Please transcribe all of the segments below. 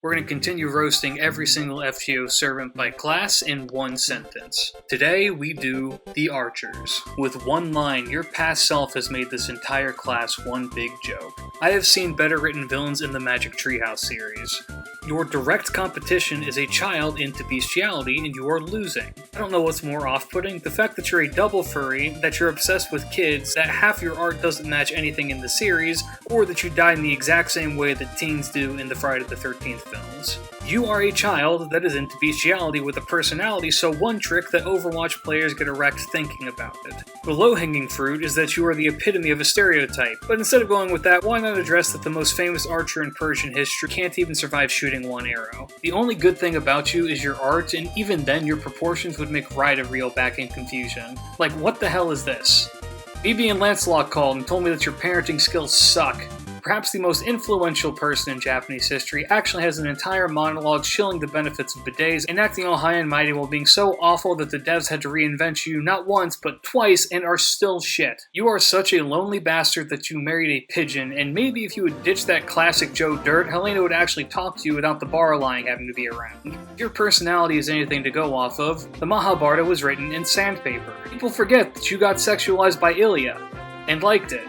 We're going to continue roasting every single FGO servant by class in one sentence. Today, we do the Archers. With one line, your past self has made this entire class one big joke. I have seen better written villains in the Magic Treehouse series. Your direct competition is a child into bestiality, and you are losing. I don't know what's more off-putting, the fact that you're a double furry, that you're obsessed with kids, that half your art doesn't match anything in the series, or that you die in the exact same way that teens do in the Friday the 13th films. You are a child that is into bestiality with a personality so one trick that Overwatch players get erect thinking about it. The low-hanging fruit is that you are the epitome of a stereotype, but instead of going with that, why not address that the most famous archer in Persian history can't even survive shooting one arrow? The only good thing about you is your art, and even then your proportions would make Rida reel back in confusion. Like, what the hell is this? BB and Lancelot called and told me that your parenting skills suck. Perhaps the most influential person in Japanese history actually has an entire monologue shilling the benefits of bidets and acting all high and mighty while being so awful that the devs had to reinvent you not once but twice and are still shit. You are such a lonely bastard that you married a pigeon, and maybe if you would ditch that classic Joe Dirt, Helena would actually talk to you without the bar lying having to be around. If your personality is anything to go off of, the Mahabharata was written in sandpaper. People forget that you got sexualized by Ilya, and liked it.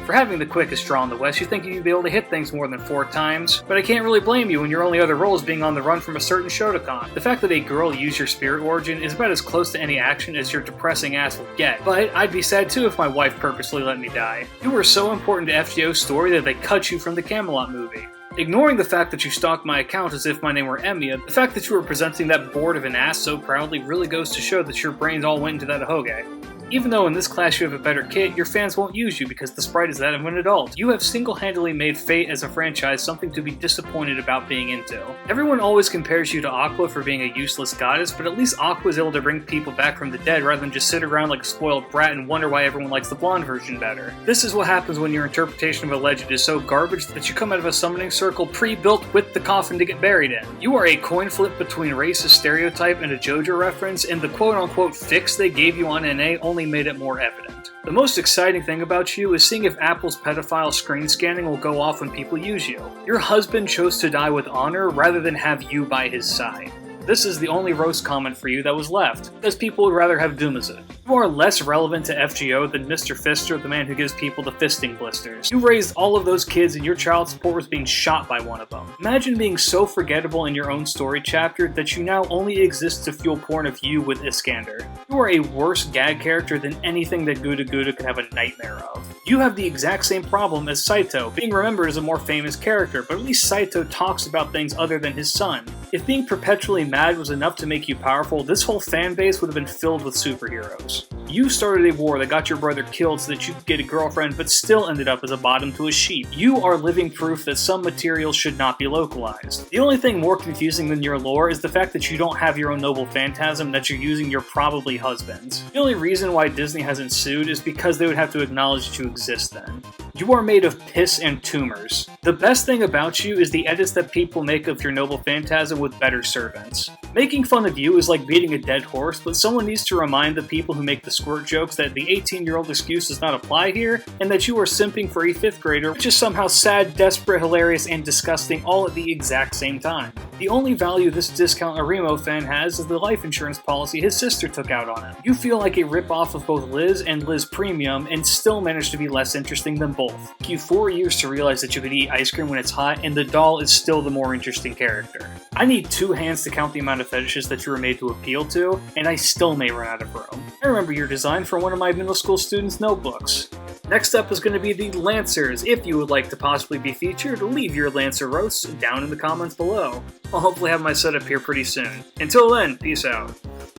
For having the quickest draw in the West, you think you'd be able to hit things more than 4 times, but I can't really blame you when your only other role is being on the run from a certain Shotokan. The fact that a girl used your spirit origin is about as close to any action as your depressing ass will get, but I'd be sad too if my wife purposely let me die. You were so important to FGO's story that they cut you from the Camelot movie. Ignoring the fact that you stalked my account as if my name were Emiya, the fact that you were presenting that board of an ass so proudly really goes to show that your brains all went into that ahoge. Even though in this class you have a better kit, your fans won't use you because the sprite is that of an adult. You have single-handedly made Fate as a franchise something to be disappointed about being into. Everyone always compares you to Aqua for being a useless goddess, but at least Aqua is able to bring people back from the dead rather than just sit around like a spoiled brat and wonder why everyone likes the blonde version better. This is what happens when your interpretation of a legend is so garbage that you come out of a summoning circle pre-built with the coffin to get buried in. You are a coin flip between racist stereotype and a JoJo reference, and the quote-unquote fix they gave you on NA only made it more evident. The most exciting thing about you is seeing if Apple's pedophile screen scanning will go off when people use you. Your husband chose to die with honor rather than have you by his side. This is the only roast comment for you that was left, because people would rather have Dumaza. You are less relevant to FGO than Mr. Fister, the man who gives people the fisting blisters. You raised all of those kids and your child support was being shot by one of them. Imagine being so forgettable in your own story chapter that you now only exist to fuel porn of you with Iskander. You are a worse gag character than anything that Guda Guda could have a nightmare of. You have the exact same problem as Saito, being remembered as a more famous character, but at least Saito talks about things other than his son. If being perpetually mad was enough to make you powerful, this whole fanbase would have been filled with superheroes. You started a war that got your brother killed so that you could get a girlfriend, but still ended up as a bottom to a sheep. You are living proof that some materials should not be localized. The only thing more confusing than your lore is the fact that you don't have your own noble phantasm that you're using your probably husband's. The only reason why Disney hasn't sued is because they would have to acknowledge that you exist then. You are made of piss and tumors. The best thing about you is the edits that people make of your noble phantasm with better servants. Making fun of you is like beating a dead horse, but someone needs to remind the people who make the squirt jokes that the 18-year-old excuse does not apply here, and that you are simping for a 5th grader, which is somehow sad, desperate, hilarious, and disgusting all at the exact same time. The only value this discount Arimo fan has is the life insurance policy his sister took out on him. You feel like a rip-off of both Liz and Liz Premium, and still manage to be less interesting than both. It took you 4 years to realize that you could eat ice cream when it's hot, and the doll is still the more interesting character. I need 2 hands to count the amount of fetishes that you were made to appeal to, and I still may run out of room. I remember your design for one of my middle school students' notebooks. Next up is going to be the Lancers. If you would like to possibly be featured, leave your Lancer roasts down in the comments below. I'll hopefully have my setup here pretty soon. Until then, peace out.